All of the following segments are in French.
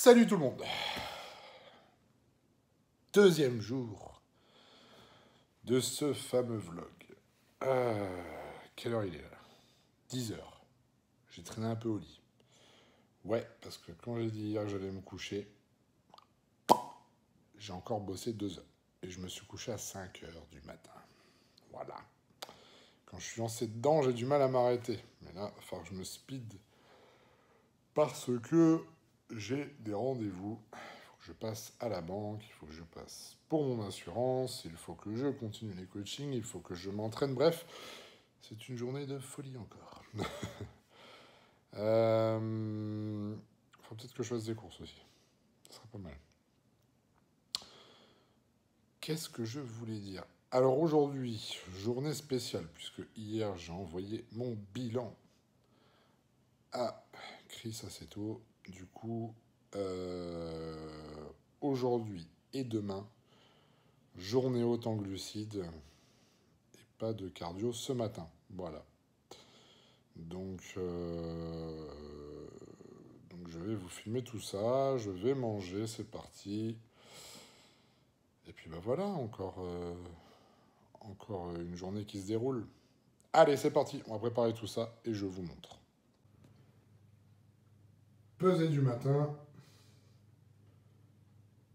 Salut tout le monde. Deuxième jour de ce fameux vlog. Quelle heure il est là? 10 heures. J'ai traîné un peu au lit. Ouais, parce que quand j'ai dit hier que j'allais me coucher, j'ai encore bossé 2 heures. Et je me suis couché à 5 heures du matin. Voilà. Quand je suis lancé dedans, j'ai du mal à m'arrêter. Mais là, il va falloir que je me speed. Parce que j'ai des rendez-vous. Il faut que je passe à la banque. Il faut que je passe pour mon assurance. Il faut que je continue les coachings. Il faut que je m'entraîne. Bref, c'est une journée de folie encore. Faut peut-être que je fasse des courses aussi. Ce sera pas mal. Qu'est-ce que je voulais dire? Alors aujourd'hui, journée spéciale, puisque hier j'ai envoyé mon bilan à Chris assez tôt. Du coup, aujourd'hui et demain, journée haute en glucides et pas de cardio ce matin. Voilà. Donc je vais vous filmer tout ça, je vais manger, c'est parti. Et puis bah voilà, encore une journée qui se déroule. Allez, c'est parti, on va préparer tout ça et je vous montre. Pesée du matin.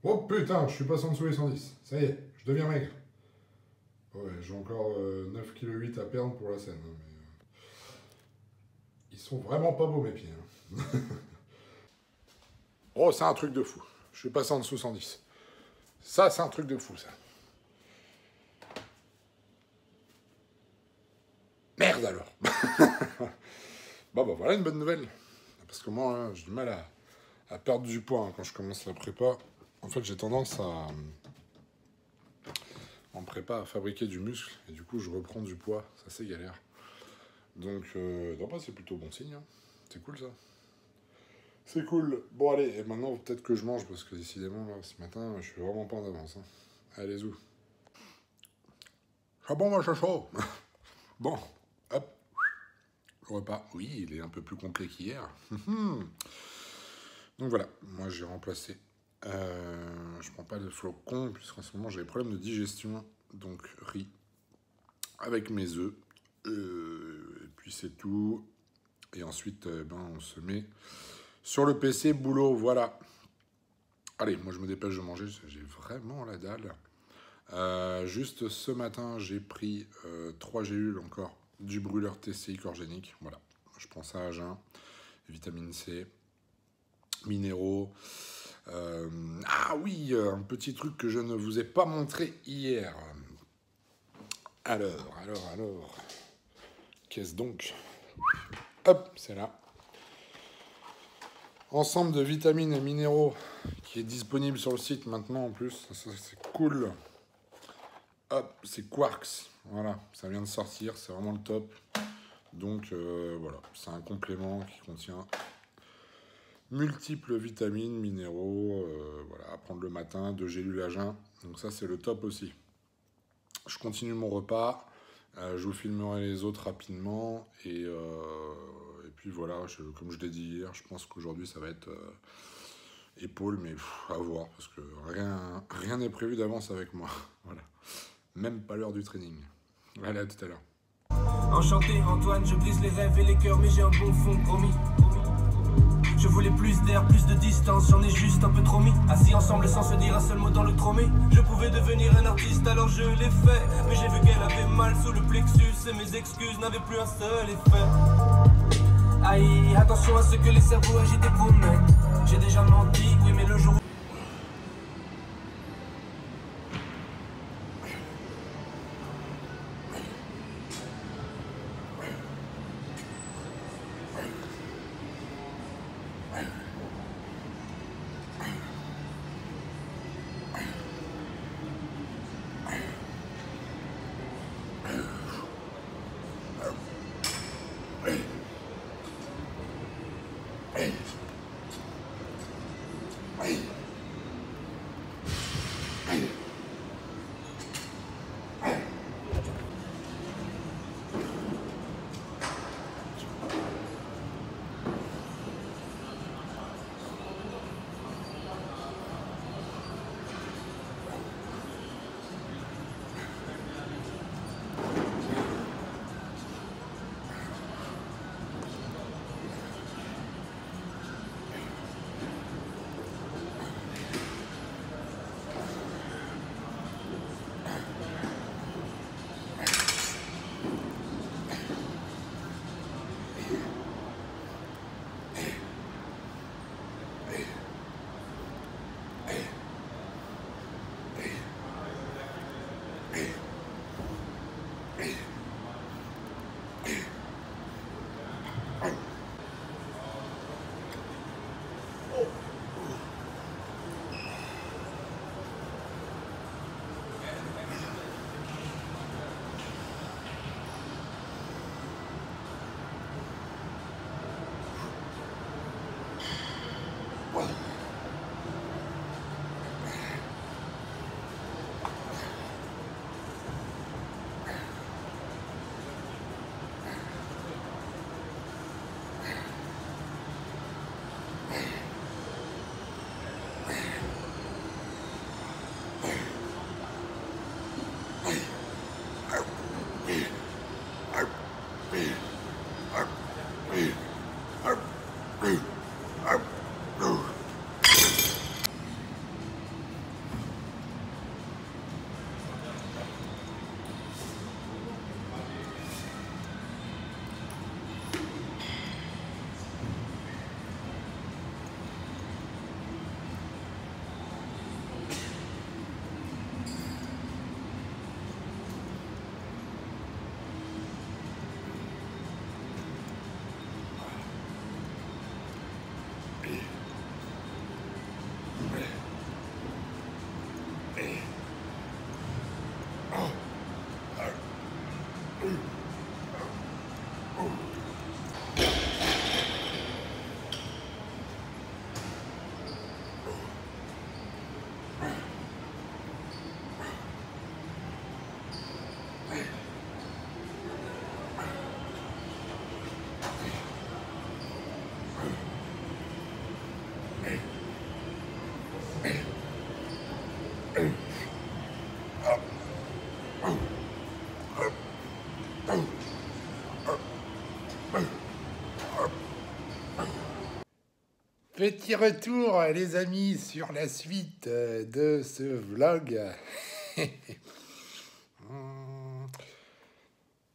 Oh putain, je suis passé en dessous les 110. Ça y est, je deviens maigre. Ouais, j'ai encore 9,8 kg à perdre pour la scène. Hein, mais, ils sont vraiment pas beaux mes pieds. Hein. Oh, c'est un truc de fou. Je suis passé en dessous 110. Ça, c'est un truc de fou, ça. Merde alors. Bon, bah voilà une bonne nouvelle. Parce que moi, hein, j'ai du mal à perdre du poids hein, quand je commence la prépa. En fait, j'ai tendance en prépa à fabriquer du muscle. Et du coup, je reprends du poids. Ça, c'est galère. Donc, non, bah, c'est plutôt bon signe. Hein. C'est cool, ça. C'est cool. Bon, allez, et maintenant, peut-être que je mange, parce que décidément, là, ce matin, je suis vraiment pas en avance. Hein. Allez, où? Ah bon, moi, je suis chaud. Bon, hop. Le repas, oui, il est un peu plus complet qu'hier. Donc voilà, moi, j'ai remplacé. Je prends pas de flocons, puisqu'en ce moment, j'ai des problèmes de digestion. Donc, riz avec mes œufs. Et puis, c'est tout. Et ensuite, on se met sur le PC, boulot, voilà. Allez, moi je me dépêche de manger, j'ai vraiment la dalle. Juste ce matin, j'ai pris 3 gélules encore du brûleur TCI Corgénique. Voilà, je prends ça à jeun. Vitamine C, minéraux. Ah oui, un petit truc que je ne vous ai pas montré hier. Alors. Qu'est-ce donc? Hop, c'est là. Ensemble de vitamines et minéraux qui est disponible sur le site maintenant en plus. Ça c'est cool. Hop, c'est Quarks. Voilà, ça vient de sortir, c'est vraiment le top. Donc voilà, c'est un complément qui contient multiples vitamines, minéraux. Voilà, à prendre le matin, 2 gélules à jeun. Donc ça c'est le top aussi. Je continue mon repas. Je vous filmerai les autres rapidement. Et puis voilà, comme je l'ai dit hier, je pense qu'aujourd'hui ça va être épaule, mais à voir, parce que rien n'est prévu d'avance avec moi. Voilà. Même pas l'heure du training. Allez, à tout à l'heure. Enchanté Antoine, je brise les rêves et les cœurs, mais j'ai un bon fond, promis. Je voulais plus d'air, plus de distance, j'en ai juste un peu trop mis. Assis ensemble sans se dire un seul mot dans le tromé. Je pouvais devenir un artiste, alors je l'ai fait. Mais j'ai vu qu'elle avait mal sous le plexus et mes excuses n'avaient plus un seul effet. Aïe, attention à ce que les cerveaux agités promettent. J'ai déjà menti, oui mais le jour où... Petit retour, les amis, sur la suite de ce vlog.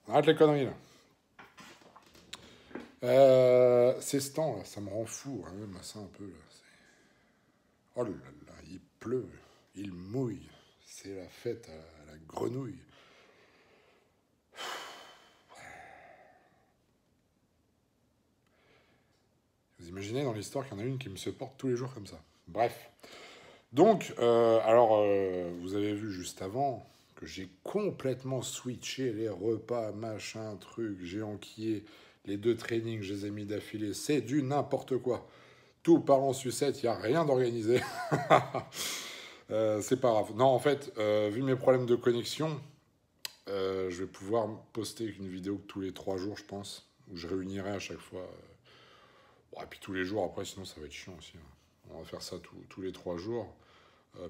Arrête les conneries, là. C'est ce temps, là, ça me rend fou, hein, même ça un peu, là. Oh là là, il pleut, il mouille. C'est la fête à la grenouille. Vous imaginez dans l'histoire qu'il y en a une qui me supporte tous les jours comme ça. Bref. Donc, vous avez vu juste avant que j'ai complètement switché les repas, machin, truc, j'ai enquillé les 2 trainings, je les ai mis d'affilée. C'est du n'importe quoi. Tout part en sucette, il n'y a rien d'organisé. C'est pas grave. Non, en fait, vu mes problèmes de connexion, je vais pouvoir poster une vidéo tous les 3 jours, je pense, où je réunirai à chaque fois... et puis tous les jours, après, sinon ça va être chiant aussi. Hein. On va faire ça tous les 3 jours.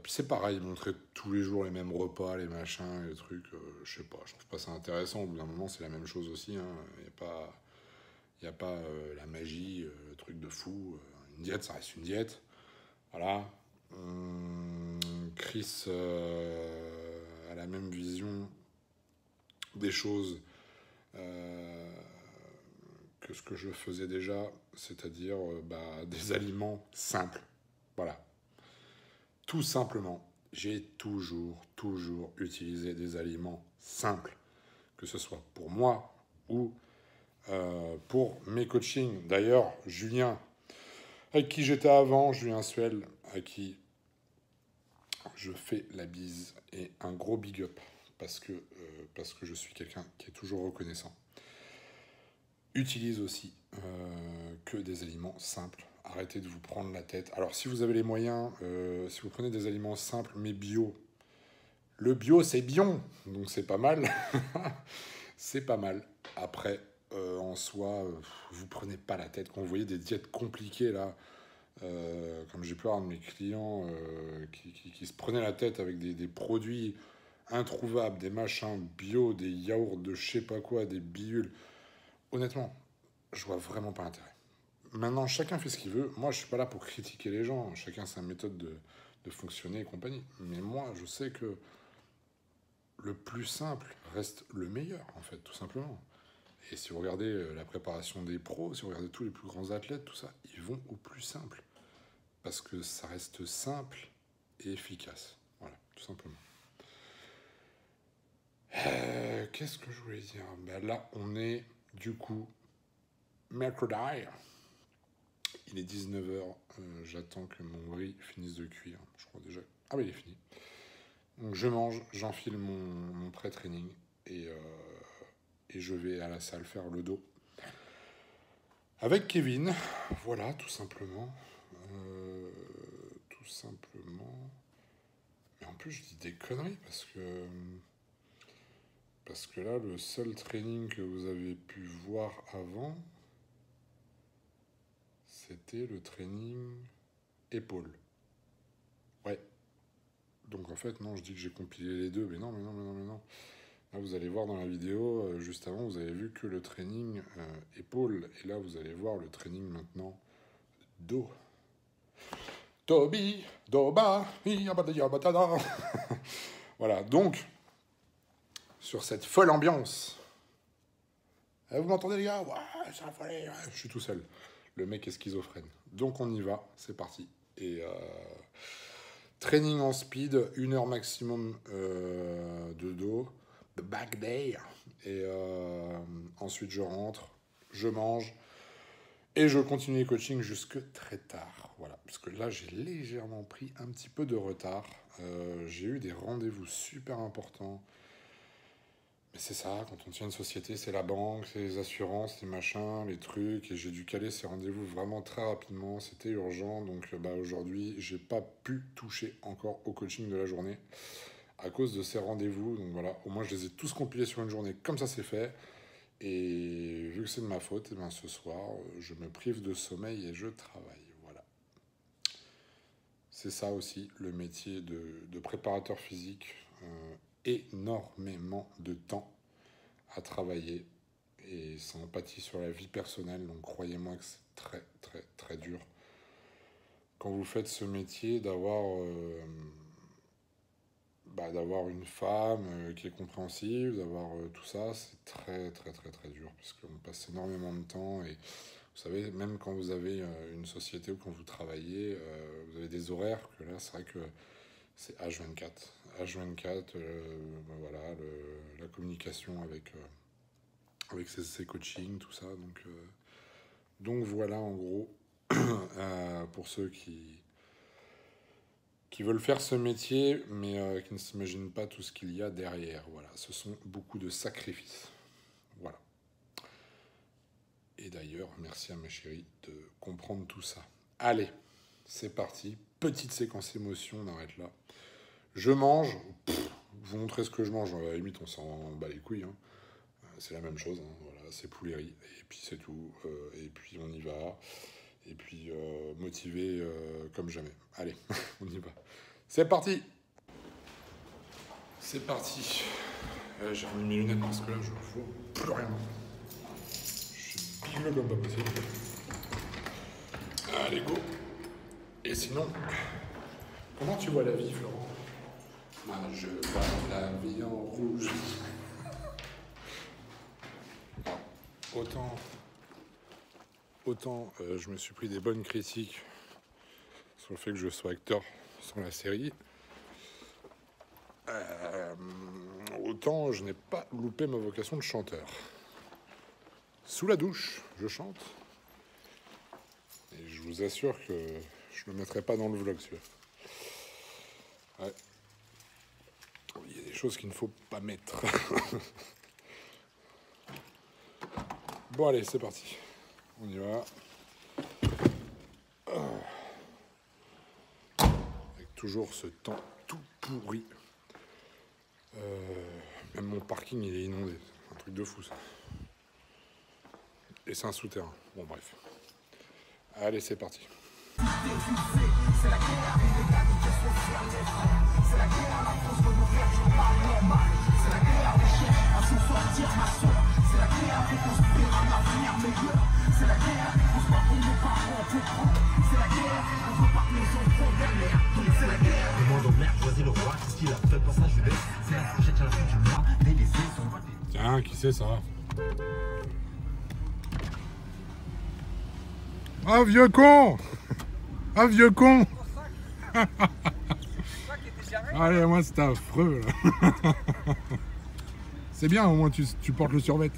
Puis c'est pareil, montrer tous les jours les mêmes repas, les machins, les trucs. Je sais pas, je trouve pas ça intéressant. Au bout d'un moment, c'est la même chose aussi. Hein. Y a pas la magie, le truc de fou. Une diète, ça reste une diète. Voilà. Chris a la même vision des choses que ce que je faisais déjà, c'est-à-dire des aliments simples. Voilà. Tout simplement, j'ai toujours utilisé des aliments simples, que ce soit pour moi ou pour mes coachings. D'ailleurs, Julien, avec qui j'étais avant, Julien Suel, à qui je fais la bise et un gros big up, parce que je suis quelqu'un qui est toujours reconnaissant. Utilise aussi que des aliments simples. Arrêtez de vous prendre la tête. Alors, si vous avez les moyens, si vous prenez des aliments simples, mais bio, le bio, c'est bion, donc c'est pas mal. C'est pas mal. Après, en soi, vous prenez pas la tête. Quand vous voyez des diètes compliquées, là, comme j'ai pu avoir de mes clients qui se prenaient la tête avec des produits introuvables, des machins bio, des yaourts de je sais pas quoi, des biules. Honnêtement, je vois vraiment pas l'intérêt. Maintenant, chacun fait ce qu'il veut. Moi, je suis pas là pour critiquer les gens. Chacun sa méthode de fonctionner et compagnie. Mais moi, je sais que le plus simple reste le meilleur, en fait, tout simplement. Et si vous regardez la préparation des pros, si vous regardez tous les plus grands athlètes, tout ça, ils vont au plus simple. Parce que ça reste simple et efficace. Voilà, tout simplement. Qu'est-ce que je voulais dire ? Là, on est, du coup, mercredi. Il est 19h. J'attends que mon riz finisse de cuire. Je crois déjà... Ah oui, il est fini. Donc, je mange, j'enfile mon pré-training et je vais à la salle faire le dos. Avec Kevin. Voilà, tout simplement. Tout simplement. Mais en plus, je dis des conneries parce que là, le seul training que vous avez pu voir avant, c'était le training épaule. Ouais. Donc en fait, non, je dis que j'ai compilé les deux, mais non. Là, vous allez voir dans la vidéo, juste avant, vous avez vu que le training épaule. Et là, vous allez voir le training maintenant Do. Tobi, Doba, Yabada. Voilà, donc, sur cette folle ambiance. Vous m'entendez, les gars? Ouais, c'est la folie. Ouais. Je suis tout seul. Le mec est schizophrène. Donc, on y va. C'est parti. Et training en speed, 1 heure maximum de dos. The back day. Et ensuite, je rentre, je mange. Et je continue les coachings jusque très tard. Voilà. Parce que là, j'ai légèrement pris un petit peu de retard. J'ai eu des rendez-vous super importants. Mais c'est ça, quand on tient une société, c'est la banque, c'est les assurances, les machins, les trucs. Et j'ai dû caler ces rendez-vous vraiment très rapidement. C'était urgent. Donc aujourd'hui, j'ai pas pu toucher encore au coaching de la journée à cause de ces rendez-vous. Donc voilà, au moins je les ai tous compilés sur une journée. Comme ça, c'est fait. Et vu que c'est de ma faute, et ce soir, je me prive de sommeil et je travaille. Voilà. C'est ça aussi, le métier de préparateur physique. Énormément de temps à travailler. Et ça empathie sur la vie personnelle. Donc croyez-moi que c'est très, très, très dur. Quand vous faites ce métier, d'avoir une femme qui est compréhensive, d'avoir tout ça, c'est très très très très dur parce qu'on passe énormément de temps et vous savez, même quand vous avez une société ou quand vous travaillez, vous avez des horaires que là, c'est vrai que c'est H24. H24, voilà, la communication avec ses coachings, tout ça. Donc voilà, en gros, pour ceux qui veulent faire ce métier, mais qui ne s'imaginent pas tout ce qu'il y a derrière. Voilà, ce sont beaucoup de sacrifices. Voilà. Et d'ailleurs, merci à ma chérie de comprendre tout ça. Allez, c'est parti. Petite séquence émotion, on arrête là. Je mange. Vous montrez ce que je mange. À la limite, on s'en bat les couilles. Hein. C'est la même chose. Hein. Voilà, c'est poulet riz. Et puis c'est tout. Et puis on y va. Et puis motivé comme jamais. Allez, on y va. C'est parti. C'est parti. J'ai remis mes lunettes parce que là, je ne vois plus rien. Je suis bigleux comme pas possible. Allez, go. Et sinon, comment tu vois la vie, Florent? Moi, je vois la vie en rouge. Autant je me suis pris des bonnes critiques sur le fait que je sois acteur sur la série, autant je n'ai pas loupé ma vocation de chanteur. Sous la douche, je chante. Et je vous assure que je ne le mettrai pas dans le vlog, celui-là. Ouais. Il y a des choses qu'il ne faut pas mettre. Bon, allez, c'est parti. On y va. Avec toujours ce temps tout pourri. Même mon parking, il est inondé. C'est un truc de fou, ça. Et c'est un souterrain. Bon, bref. Allez, c'est parti. C'est la guerre, l'égalité sociale des frères. C'est la guerre, la France veut nous faire du mal normal. C'est la guerre des chiens à s'en sortir, ma soeur. C'est la guerre pour construire un avenir meilleur. C'est la guerre pour se battre pour nos parents, pour prendre. C'est la guerre, on veut pas que les enfants deviennent merde. C'est la guerre. Le monde en mer, choisit le roi, c'est ce qu'il a fait pour sa Judée. C'est la fourchette à la fin du mois, mais les yeux sont pas. Tiens, qui c'est ça? Ah, vieux con! Ah, vieux con! Allez, moi, c'était affreux, là. C'est bien, au moins, tu portes le survêt.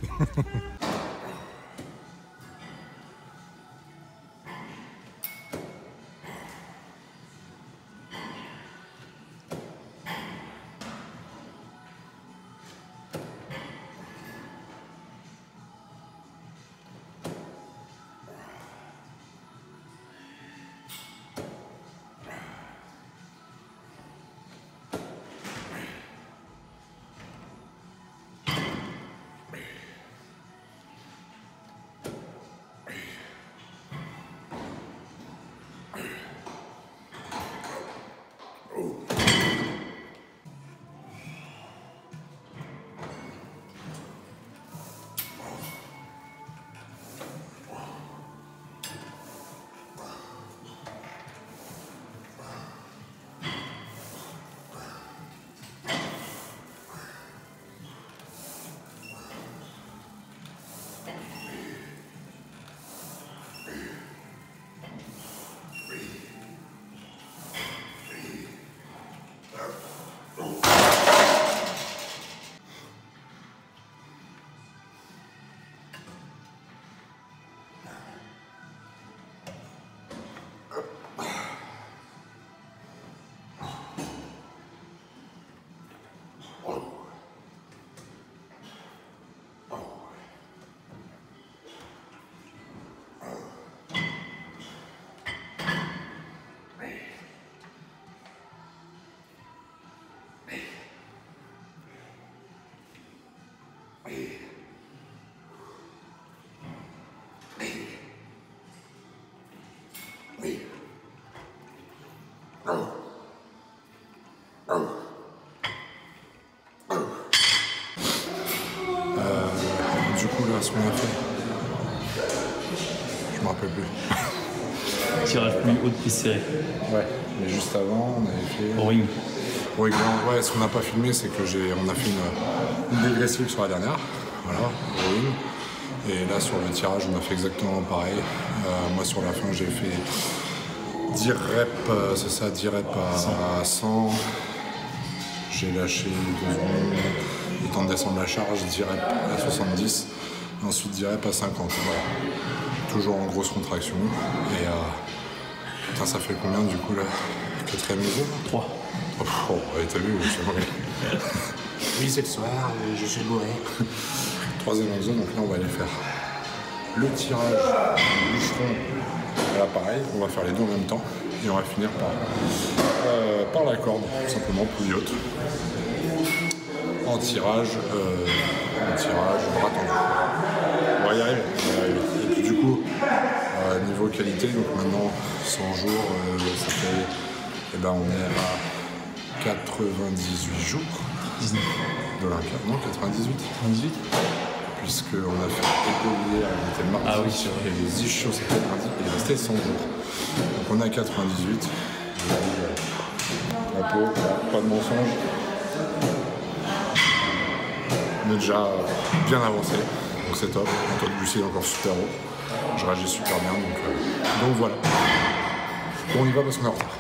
qu'on a fait? Je me rappelle plus. Tirage plus haut de piste serrée. Ouais, mais juste avant, on avait fait... Au ring. Oui, ouais, ce qu'on n'a pas filmé, c'est que on a fait une dégressive sur la dernière. Voilà, au ring. Et là, sur le tirage, on a fait exactement pareil. Moi, sur la fin, j'ai fait 10 reps, c'est ça, 10 reps à 100. J'ai lâché 2 secondes, le temps de descendre la charge, 10 reps à 70. Et ensuite, 10 reps à 50. Voilà. Toujours en grosse contraction. Et putain, ça fait combien du coup là? 4e exo? 3. Oh, ouais, t'as vu, je suis bourré. Oui, c'est le soir, je suis bourré. 3e exo, donc là on va aller faire le tirage du bûcheron. Là pareil, on va faire les deux en même temps. Et on va finir par la corde, tout simplement, pouillotte. En tirage bras tendu. On va y arriver. Et puis du coup, niveau qualité, donc maintenant 100 jours, ça fait, eh ben, on est à 98 jours 19. de l'Olympia. Non, 98. 18. Puisqu'on a fait épaule hier, on était mardi. Ah oui, c'est vrai. Et les ischios, c'était mardi, et il restait 100 jours. Donc on a 98. La peau, pas de mensonge. On est déjà bien avancé, donc c'est top. Un taux de glucides encore super haut. Je réagis super bien, donc voilà. Bon, on y va parce qu'on est en retard.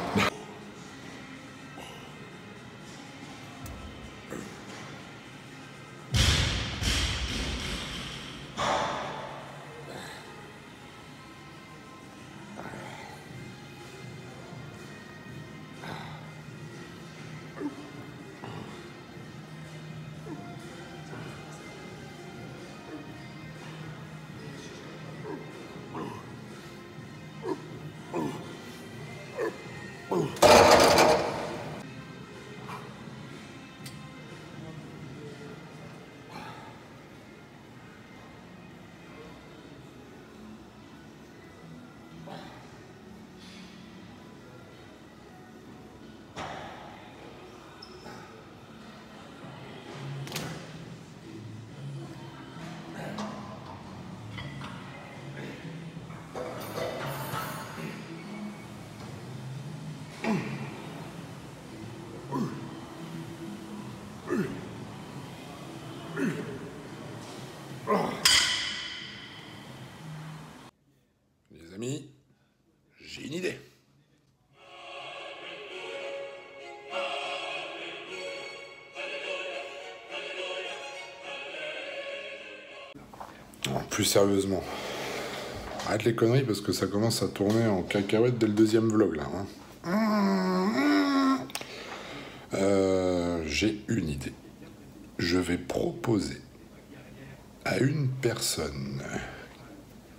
Les amis, j'ai une idée. Plus sérieusement, arrête les conneries parce que ça commence à tourner en cacahuète dès le 2e vlog là. J'ai une idée. Je vais proposer à une personne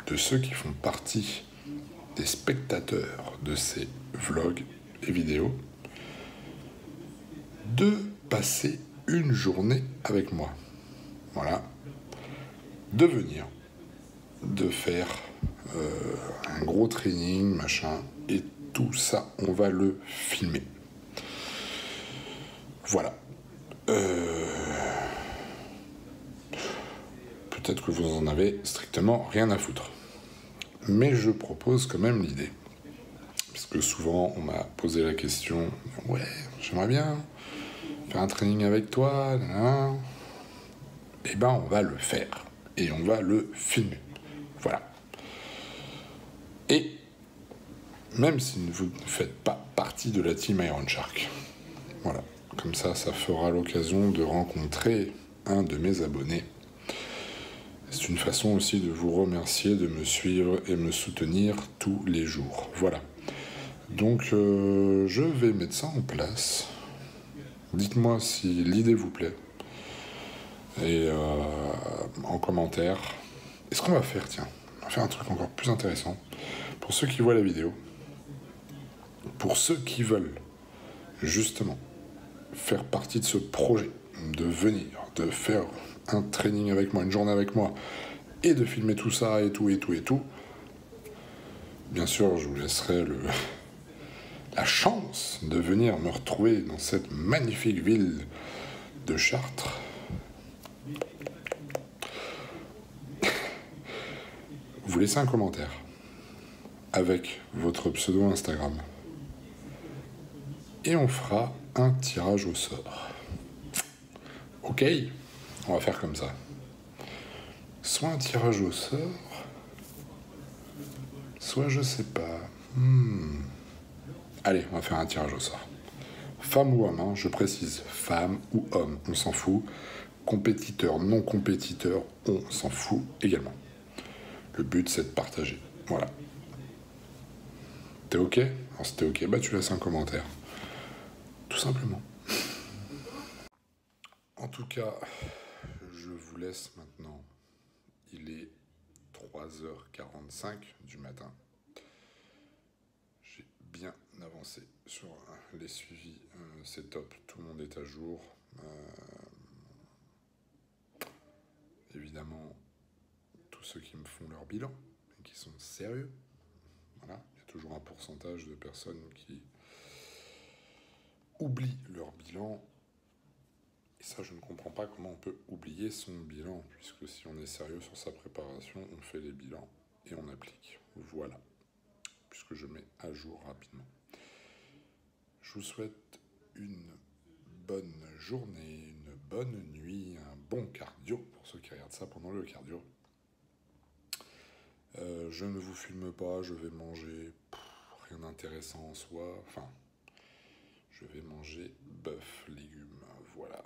de ceux qui font partie des spectateurs de ces vlogs et vidéos de passer une journée avec moi. Voilà. De venir, de faire un gros training, machin, et tout ça, on va le filmer. Voilà. Peut-être que vous en avez strictement rien à foutre. Mais je propose quand même l'idée. Parce que souvent, on m'a posé la question, « Ouais, j'aimerais bien faire un training avec toi. » Eh ben, on va le faire. Et on va le filmer. Voilà. Et même si vous ne faites pas partie de la team Iron Shark, voilà. Comme ça, ça fera l'occasion de rencontrer un de mes abonnés. C'est une façon aussi de vous remercier de me suivre et me soutenir tous les jours. Voilà. Donc, je vais mettre ça en place. Dites-moi si l'idée vous plaît. Et en commentaire. Et ce qu'on va faire, tiens, on va faire un truc encore plus intéressant. Pour ceux qui voient la vidéo, pour ceux qui veulent justement faire partie de ce projet, de venir, de faire un training avec moi, une journée avec moi, et de filmer tout ça, et tout. Bien sûr, je vous laisserai la chance de venir me retrouver dans cette magnifique ville de Chartres. vous laissez un commentaire avec votre pseudo Instagram. Et on fera un tirage au sort. Ok, on va faire comme ça. Soit un tirage au sort, soit je sais pas. Allez, on va faire un tirage au sort. Femme ou homme, hein, je précise, femme ou homme, on s'en fout. Compétiteur, non compétiteur, on s'en fout également. Le but, c'est de partager. Voilà. T'es ok? Alors si t'es ok, bah tu laisses un commentaire. Tout simplement. En tout cas, je vous laisse maintenant. Il est 3h45 du matin. J'ai bien avancé sur les suivis. C'est top, tout le monde est à jour. Évidemment, tous ceux qui me font leur bilan et qui sont sérieux. Voilà, il y a toujours un pourcentage de personnes qui oublient leur bilan. Et ça, je ne comprends pas comment on peut oublier son bilan, puisque si on est sérieux sur sa préparation, on fait les bilans et on applique. Voilà, puisque je mets à jour rapidement. Je vous souhaite une bonne journée, une bonne nuit, un bon cardio, pour ceux qui regardent ça pendant le cardio. Je ne vous filme pas, je vais manger rien d'intéressant en soi. Enfin, je vais manger bœuf, légumes, voilà.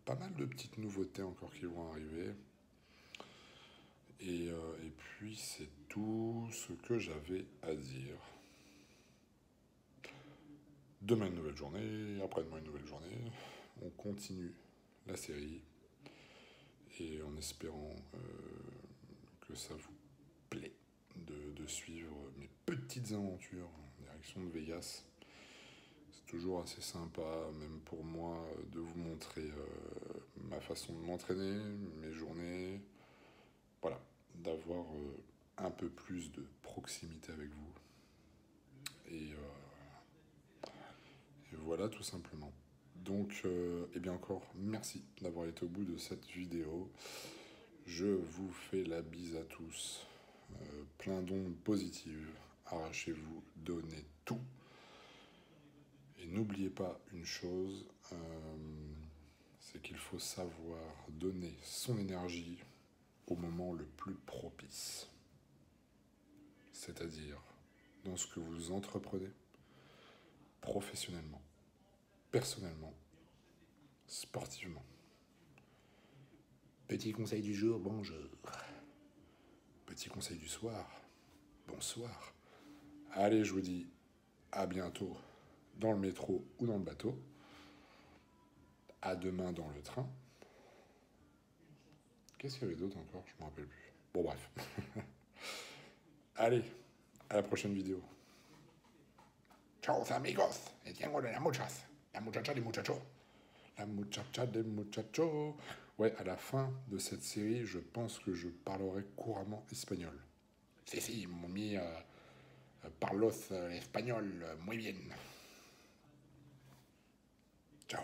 Pas mal de petites nouveautés encore qui vont arriver. Et puis, c'est tout ce que j'avais à dire. Demain, une nouvelle journée. Après-demain, une nouvelle journée. On continue la série. Et en espérant que ça vous plaît de suivre mes petites aventures en direction de Vegas. C'est toujours assez sympa, même pour moi, de vous montrer ma façon de m'entraîner, mes journées. Voilà, d'avoir un peu plus de proximité avec vous. Et voilà, tout simplement. Donc, eh bien encore, merci d'avoir été au bout de cette vidéo. Je vous fais la bise à tous. Plein d'ondes positives. Arrachez-vous, donnez tout. Et n'oubliez pas une chose, c'est qu'il faut savoir donner son énergie au moment le plus propice. C'est-à-dire dans ce que vous entreprenez, professionnellement, personnellement, sportivement. Petit conseil du jour, bonjour. Petit conseil du soir, bonsoir. Allez, je vous dis à bientôt dans le métro ou dans le bateau. À demain dans le train. Qu'est-ce qu'il y avait d'autre encore? Je ne me rappelle plus. Bon, bref. Allez, à la prochaine vidéo. Ciao, amigos. Et tiens, la muchas. La muchacha des muchachos. La muchacha des muchachos. Ouais, à la fin de cette série, je pense que je parlerai couramment espagnol. Si, mon mi parlos espagnol muy bien. Ciao.